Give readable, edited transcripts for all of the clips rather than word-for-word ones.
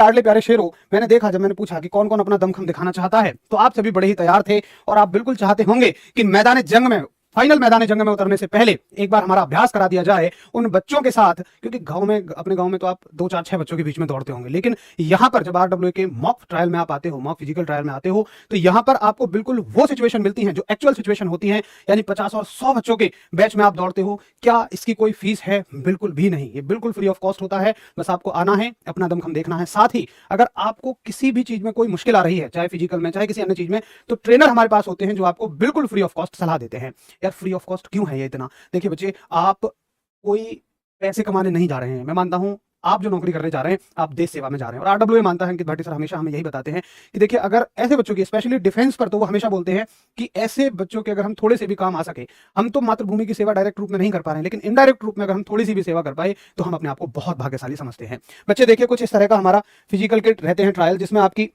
लाडले प्यारे शेरों, मैंने देखा जब मैंने पूछा कि कौन कौन अपना दमखम दिखाना चाहता है, तो आप सभी बड़े ही तैयार थे और आप बिल्कुल चाहते होंगे कि मैदान जंग में, फाइनल मैदान जंग में उतरने से पहले एक बार हमारा अभ्यास करा दिया जाए उन बच्चों के साथ। क्योंकि गांव में, अपने गांव में तो आप 2 4 6 बच्चों के बीच में दौड़ते होंगे, लेकिन यहां पर जब आरडब्ल्यूए के मॉक ट्रायल में आप आते हो, मॉक फिजिकल ट्रायल में आते हो, तो यहां पर आपको बिल्कुल वो सिचुएशन मिलती है जो एक्चुअल सिचुएशन होती है, यानी 50 और 100 बच्चों के बैच में आप दौड़ते हो। क्या इसकी कोई फीस है? बिल्कुल भी नहीं, ये बिल्कुल फ्री ऑफ कॉस्ट होता है। बस आपको आना है, अपना दमखम देखना है। साथ ही अगर आपको किसी भी चीज में कोई मुश्किल आ रही है, चाहे फिजिकल में चाहे किसी अन्य चीज में, तो ट्रेनर हमारे पास होते हैं जो आपको बिल्कुल फ्री ऑफ कॉस्ट सलाह देते हैं। यार फ्री ऑफ कॉस्ट क्यों है ये इतना? देखिए बच्चे, आप कोई पैसे कमाने नहीं जा रहे हैं। मैं मानता हूं आप जो नौकरी करने जा रहे हैं, आप देश सेवा में जा रहे हैं। और आरडब्ल्यूए मानता है कि भाटी सर हमेशा हमें यही बताते हैं कि देखिए, अगर ऐसे बच्चों की, स्पेशली डिफेंस पर, तो वो हमेशा बोलते हैं कि ऐसे बच्चों के अगर हम थोड़े से भी काम आ सके, हम तो मातृभूमि की सेवा डायरेक्ट रूप में नहीं कर पा रहे हैं, लेकिन इनडायरेक्ट रूप में अगर हम थोड़ी सी भी सेवा कर पाए तो हम अपने आप को बहुत भाग्यशाली समझते हैं। बच्चे देखिए, कुछ इस तरह का हमारा फिजिकल किट रहते हैं ट्रायल, जिसमें आपकी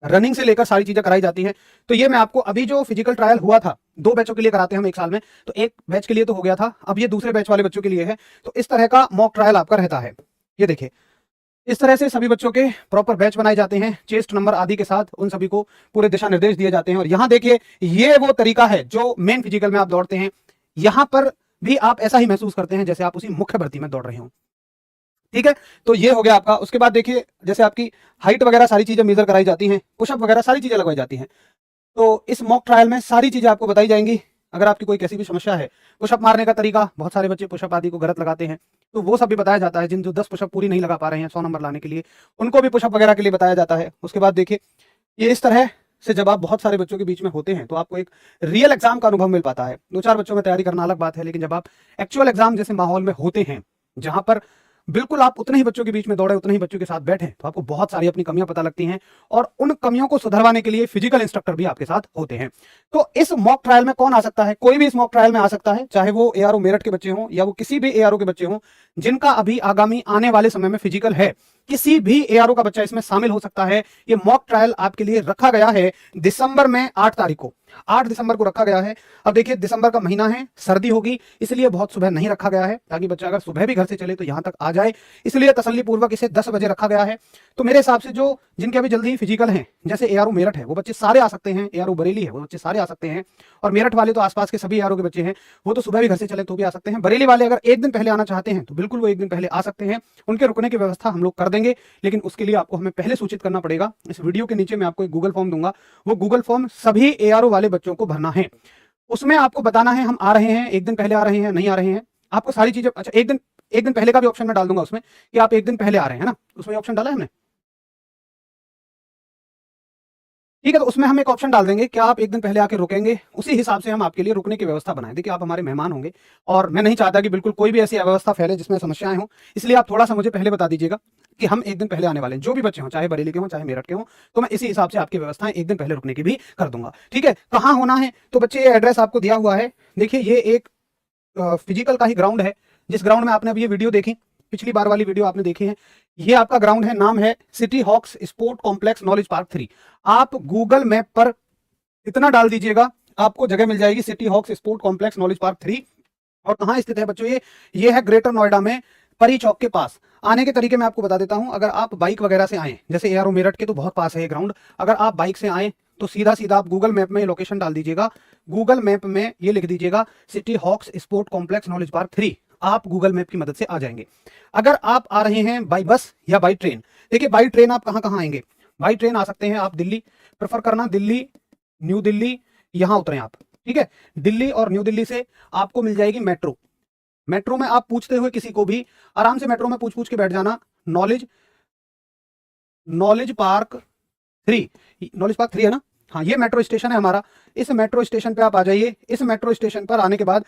रनिंग से लेकर सारी चीजें कराई जाती हैं। तो ये मैं आपको अभी जो फिजिकल ट्रायल हुआ था, 2 बैचों के लिए कराते हैं हम 1 साल में, तो एक बैच के लिए तो हो गया था, अब ये दूसरे बैच वाले बच्चों के लिए है। तो इस तरह का मॉक ट्रायल आपका रहता है। ये देखिए, इस तरह से सभी बच्चों के प्रॉपर बैच बनाए जाते हैं, चेस्ट नंबर आदि के साथ उन सभी को पूरे दिशा निर्देश दिए जाते हैं। और यहाँ देखिए, ये वो तरीका है जो मेन फिजिकल में आप दौड़ते हैं। यहां पर भी आप ऐसा ही महसूस करते हैं जैसे आप उसी मुख्य भर्ती में दौड़ रहे हो। ठीक है, तो ये हो गया आपका। उसके बाद देखिए, जैसे आपकी हाइट वगैरह सारी चीजें मेजर कराई जाती हैं, पुशअप वगैरह सारी चीजें लगवाई जाती हैं। तो इस मॉक ट्रायल में सारी चीजें आपको बताई जाएंगी। अगर आपकी कोई कैसी भी समस्या है, पुशअप मारने का तरीका, बहुत सारे बच्चे पुशअप आदि को गलत लगाते हैं, तो वो सब भी बताया जाता है। जिन जो 10 पुशअप पूरी नहीं लगा पा रहे हैं 100 नंबर लाने के लिए, उनको भी पुशअप वगैरह के लिए बताया जाता है। उसके बाद देखिए, ये इस तरह से जब आप बहुत सारे बच्चों के बीच में होते हैं तो आपको एक रियल एग्जाम का अनुभव मिल पाता है। 2 4 बच्चों में तैयारी करना अलग बात है, लेकिन जब आप एक्चुअल एग्जाम जैसे माहौल में होते हैं, जहां पर बिल्कुल आप उतने ही बच्चों के बीच में दौड़े, उतने ही बच्चों के साथ बैठे, तो आपको बहुत सारी अपनी कमियां पता लगती हैं। और उन कमियों को सुधरवाने के लिए फिजिकल इंस्ट्रक्टर भी आपके साथ होते हैं। तो इस मॉक ट्रायल में कौन आ सकता है? कोई भी इस मॉक ट्रायल में आ सकता है, चाहे वो एआरओ मेरठ के बच्चे हों या वो किसी भी एआरओ के बच्चे हों जिनका अभी आगामी आने वाले समय में फिजिकल है। किसी भी एआरओ का बच्चा इसमें शामिल हो सकता है। ये मॉक ट्रायल आपके लिए रखा गया है दिसंबर में 8 तारीख को, 8 दिसंबर को रखा गया है। अब देखिए, दिसंबर का महीना है, सर्दी होगी, इसलिए बहुत सुबह नहीं रखा गया है, ताकि बच्चा अगर सुबह भी घर से चले तो यहां तक आ जाए, इसलिए तसल्ली पूर्वक इसे 10 बजे रखा गया है। तो मेरे हिसाब से जो जिनके अभी जल्दी ही फिजिकल हैं, जैसे एआरओ मेरठ है, वो बच्चे सारे आ सकते हैं, एआरओ बरेली है, वो बच्चे सारे आ सकते हैं, और मेरठ वाले तो आसपास के सभी एआरओ के बच्चे हैं, वो तो सुबह भी घर से चले तो भी आ सकते हैं। बरेली वाले अगर 1 दिन पहले आना चाहते हैं तो बिल्कुल वो 1 दिन पहले आ सकते हैं, उनके रुकने की व्यवस्था हम लोग कर देंगे। लेकिन उसके लिए आपको हमें पहले सूचित करना पड़ेगा। इस वीडियो के नीचे मैं आपको एक गूगल फॉर्म दूंगा, वो गूगल फॉर्म सभी एआरओ वाले बच्चों को भरना है। उसमें आपको बताना है हम आ रहे हैं, 1 दिन पहले आ रहे हैं, नहीं आ रहे हैं, आपको सारी चीजें। अच्छा, 1 दिन पहले का भी ऑप्शन मैं डाल दूंगा उसमें, कि आप 1 दिन पहले आ रहे हैं ना, उसमें ऑप्शन डाला है हमने। ठीक है, तो उसमें हम एक ऑप्शन डाल देंगे कि आप 1 दिन पहले आके रुकेंगे, उसी हिसाब से हम आपके लिए रुकने की व्यवस्था बनाएं। देखिए, आप हमारे मेहमान होंगे और मैं नहीं चाहता कि बिल्कुल कोई भी ऐसी अव्यवस्था फैले जिसमें समस्याएं हों, इसलिए आप थोड़ा सा मुझे पहले बता दीजिएगा कि हम 1 दिन पहले आने वाले हैं। जो भी बच्चे हों, चाहे बरेली के हों चाहे मेरठ के हों, तो मैं इसी हिसाब से आपकी व्यवस्थाएं 1 दिन पहले रुकने की भी कर दूंगा। ठीक है, कहाँ होना है? तो बच्चे, ये एड्रेस आपको दिया हुआ है। देखिए, ये एक फिजिकल का ही ग्राउंड है, जिस ग्राउंड में आपने अभी ये वीडियो देखी, पिछली बार वाली वीडियो आपने देखी है, ये आपका ग्राउंड है। नाम है City Hawks Sport Complex Knowledge Park 3। आप गूगल मैप पर इतना डाल दीजिएगा, आपको जगह मिल जाएगी, City Hawks Sport Complex Knowledge Park 3। और कहाँ स्थित है बच्चों? ये है ग्रेटर नोएडा में, परी चौक के पास। आने के तरीके मैं आपको बता देता हूं। अगर आप बाइक वगैरह से आए, जैसे एआरओ मेरठ के तो बहुत पास है ये ग्राउंड, अगर आप बाइक से आए तो सीधा सीधा आप गूगल मैप में लोकेशन डाल दीजिएगा। गूगल मैप में ये लिख दीजिएगा City Hawks Sport Complex Knowledge Park 3। आप गूगल मैप की मदद से आ जाएंगे। अगर आप आ रहे हैं बाई बस या बाई ट्रेन, देखिए बाई ट्रेन आप कहां कहां आएंगे? बाई ट्रेन आ सकते हैं आप दिल्ली, प्रेफर करना दिल्ली, न्यू दिल्ली, यहां उतरें आप। ठीक है, दिल्ली और न्यू दिल्ली से आपको मिल जाएगी मेट्रो। मेट्रो में आप पूछते हुए किसी को भी आराम से मेट्रो में पूछ पूछ के बैठ जाना, नॉलेज पार्क 3, नॉलेज पार्क 3 है ना? हाँ, ये मेट्रो स्टेशन है हमारा। इस मेट्रो स्टेशन पे आप आ जाइए। इस मेट्रो स्टेशन पर आने के बाद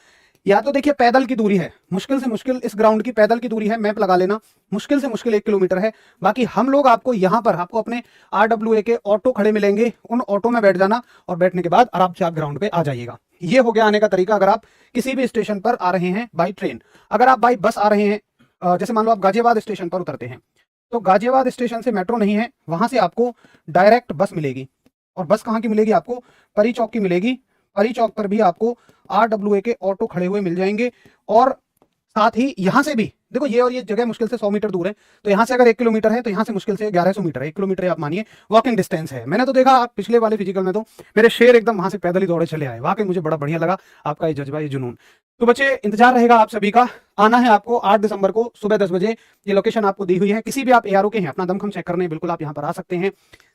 या तो देखिए पैदल की दूरी है, मुश्किल से मुश्किल इस ग्राउंड की पैदल की दूरी है, मैप लगा लेना, मुश्किल से मुश्किल 1 किलोमीटर है। बाकी हम लोग आपको यहाँ पर आपको अपने आरडब्ल्यूए के ऑटो खड़े मिलेंगे, उन ऑटो में बैठ जाना और बैठने के बाद आराम से आप ग्राउंड पे आ जाइएगा। ये हो गया आने का तरीका, अगर आप किसी भी स्टेशन पर आ रहे हैं बाई ट्रेन। अगर आप बाई बस आ रहे हैं, जैसे मान लो आप गाजियाबाद स्टेशन पर उतरते हैं, तो गाजियाबाद स्टेशन से मेट्रो नहीं है, वहां से आपको डायरेक्ट बस मिलेगी। और बस कहाँ की मिलेगी आपको? परी चौक की मिलेगी। परी चौक पर भी आपको आरडब्ल्यूए के ऑटो खड़े हुए मिल जाएंगे। और साथ ही यहां से भी देखो ये और ये जगह मुश्किल से 100 मीटर दूर है, तो यहाँ से अगर 1 किलोमीटर है तो यहाँ से मुश्किल से 1100 मीटर है। 1 किलोमीटर आप मानिए वॉकिंग डिस्टेंस है। मैंने तो देखा आप पिछले वाले फिजिकल में तो मेरे शेर एकदम वहां से पैदल ही दौड़े चले आए। वाकई मुझे बड़ा बढ़िया लगा आपका ये जज्बा, ये जुनून। तो बच्चे इंतजार रहेगा आप सभी का। आना है आपको 8 दिसंबर को सुबह 10 बजे। ये लोकेशन आपको दी हुई है। किसी भी आप एआरओ के हैं, अपना दमखम चेक करने बिल्कुल आप यहाँ पर आ सकते हैं।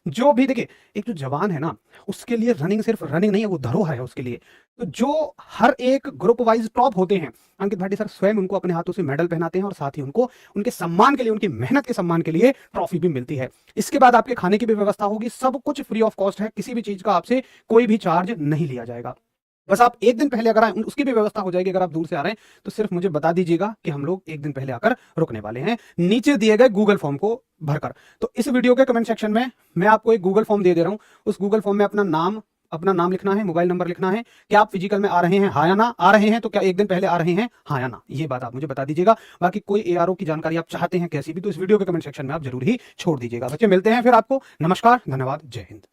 जो भी देखिए, एक जो जवान है ना, उसके लिए रनिंग सिर्फ रनिंग नहीं है, वो धरोहर है उसके लिए। तो जो हर एक ग्रुप वाइज टॉप होते हैं, अंकित भाटी सर स्वयं उनको अपने हाथों से मेडल पहनाते हैं और साथ ही उनको उनके सम्मान के लिए, उनकी मेहनत के सम्मान के लिए ट्रॉफी भी मिलती है। इसके बाद आपके खाने की भी व्यवस्था होगी, सब कुछ फ्री ऑफ कॉस्ट है। किसी भी चीज का आपसे कोई भी चार्ज नहीं लिया जाएगा। बस आप एक दिन पहले अगर आए, उसकी भी व्यवस्था हो जाएगी। अगर आप दूर से आ रहे हैं तो सिर्फ मुझे बता दीजिएगा कि हम लोग एक दिन पहले आकर रुकने वाले हैं, नीचे दिए गए गूगल फॉर्म को भरकर। तो इस वीडियो के कमेंट सेक्शन में मैं आपको एक गूगल फॉर्म दे रहा हूं। उस गूगल फॉर्म में अपना नाम लिखना है, मोबाइल नंबर लिखना है। क्या आप फिजिकल में आ रहे हैं, हाँ या ना? आ रहे हैं तो क्या एक दिन पहले आ रहे हैं, हाँ या ना? ये बात आप मुझे बता दीजिएगा। बाकी कोई एआरओ की जानकारी आप चाहते हैं कैसी भी, तो इस वीडियो के कमेंट सेक्शन में आप जरूर ही छोड़ दीजिएगा। बच्चे मिलते हैं फिर आपको। नमस्कार, धन्यवाद, जय हिंद।